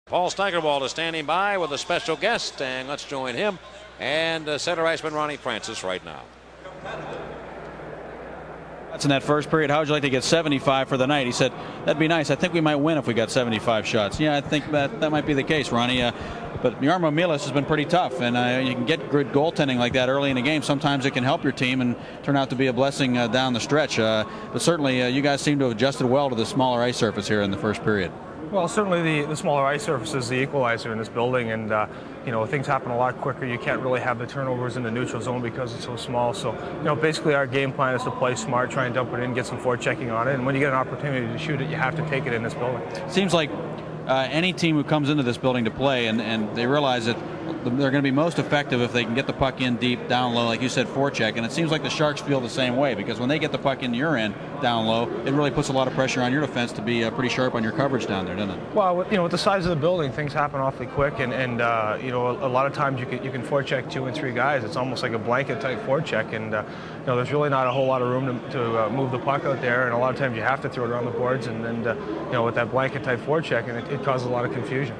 Paul Steigerwald is standing by with a special guest, and let's join him and center iceman Ronnie Francis right now. That's in that first period. How would you like to get 75 for the night? He said, that'd be nice. I think we might win if we got 75 shots. Yeah, I think that might be the case, Ronnie. But Jarmo Milas has been pretty tough, and you can get good goaltending like that early in the game. Sometimes it can help your team and turn out to be a blessing down the stretch. But certainly you guys seem to have adjusted well to the smaller ice surface here in the first period. Well, certainly the smaller ice surface is the equalizer in this building, and things happen a lot quicker. You can't really have the turnovers in the neutral zone because it's so small. So basically our game plan is to play smart, try and dump it in, get some forechecking on it, and when you get an opportunity to shoot it, you have to take it in this building. Seems like any team who comes into this building to play and they realize that they're going to be most effective if they can get the puck in deep, down low, like you said, forecheck. And it seems like the Sharks feel the same way, because when they get the puck into your end, down low, it really puts a lot of pressure on your defense to be pretty sharp on your coverage down there, doesn't it? Well, with the size of the building, things happen awfully quick, and a lot of times you can forecheck 2 and 3 guys. It's almost like a blanket type forecheck, and there's really not a whole lot of room to move the puck out there, and a lot of times you have to throw it around the boards, and then with that blanket type forecheck, and it causes a lot of confusion.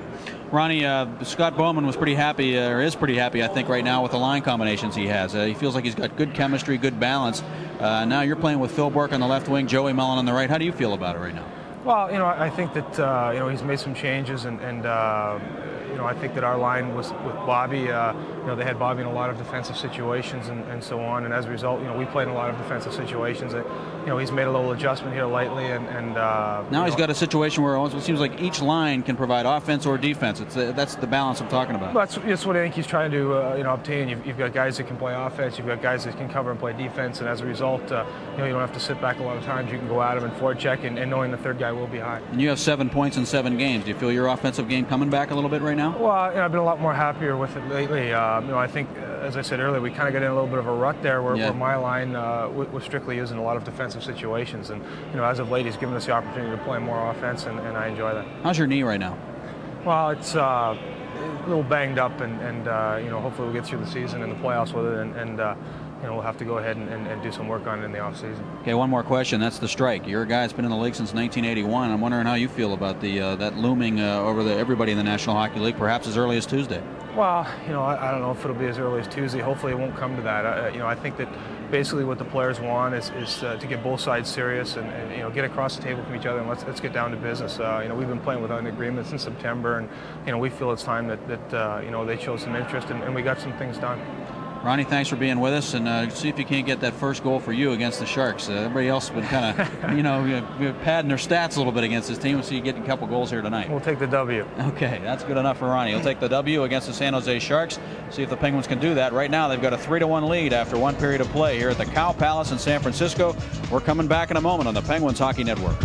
Ronnie, Scott Bowman was pretty happy, or is pretty happy, I think, right now with the line combinations he has. He feels like he's got good chemistry, good balance. Now you're playing with Phil Bourque on the left wing, Joey Mullen on the right. How do you feel about it right now? Well, I think that he's made some changes, and I think that our line was with Bobby. They had Bobby in a lot of defensive situations and so on, and as a result, we played in a lot of defensive situations. He's made a little adjustment here lately, and now he's got a situation where it seems like each line can provide offense or defense. That's the balance I'm talking about. That's what I think he's trying to obtain. You've got guys that can play offense, you've got guys that can cover and play defense, and as a result, you don't have to sit back a lot of times. You can go at him and forecheck, and knowing the third guy will be high. And you have 7 points in 7 games. Do you feel your offensive game coming back a little bit right now? Well, I've been a lot more happier with it lately. I think, as I said earlier, we kind of got in a little bit of a rut there where my line was strictly used in a lot of defensive situations. And, as of late, he's given us the opportunity to play more offense, and I enjoy that. How's your knee right now? Well, it's a little banged up, and hopefully we'll get through the season and the playoffs with it, and we'll have to go ahead and do some work on it in the offseason. Okay, one more question. That's the strike. You're a guy that's been in the league since 1981. I'm wondering how you feel about that looming over everybody in the National Hockey League, perhaps as early as Tuesday. Well, I don't know if it'll be as early as Tuesday. Hopefully it won't come to that. I think that basically what the players want is to get both sides serious and get across the table from each other, and let's get down to business. We've been playing without an agreement since September, and we feel it's time that they show some interest, and we got some things done. Ronnie, thanks for being with us, and see if you can't get that first goal for you against the Sharks. Everybody else has been kind of, padding their stats a little bit against this team. We'll see you getting a couple goals here tonight. We'll take the W. Okay, that's good enough for Ronnie. He'll take the W against the San Jose Sharks. See if the Penguins can do that. Right now, they've got a 3-1 lead after 1 period of play here at the Cow Palace in San Francisco. We're coming back in a moment on the Penguins Hockey Network.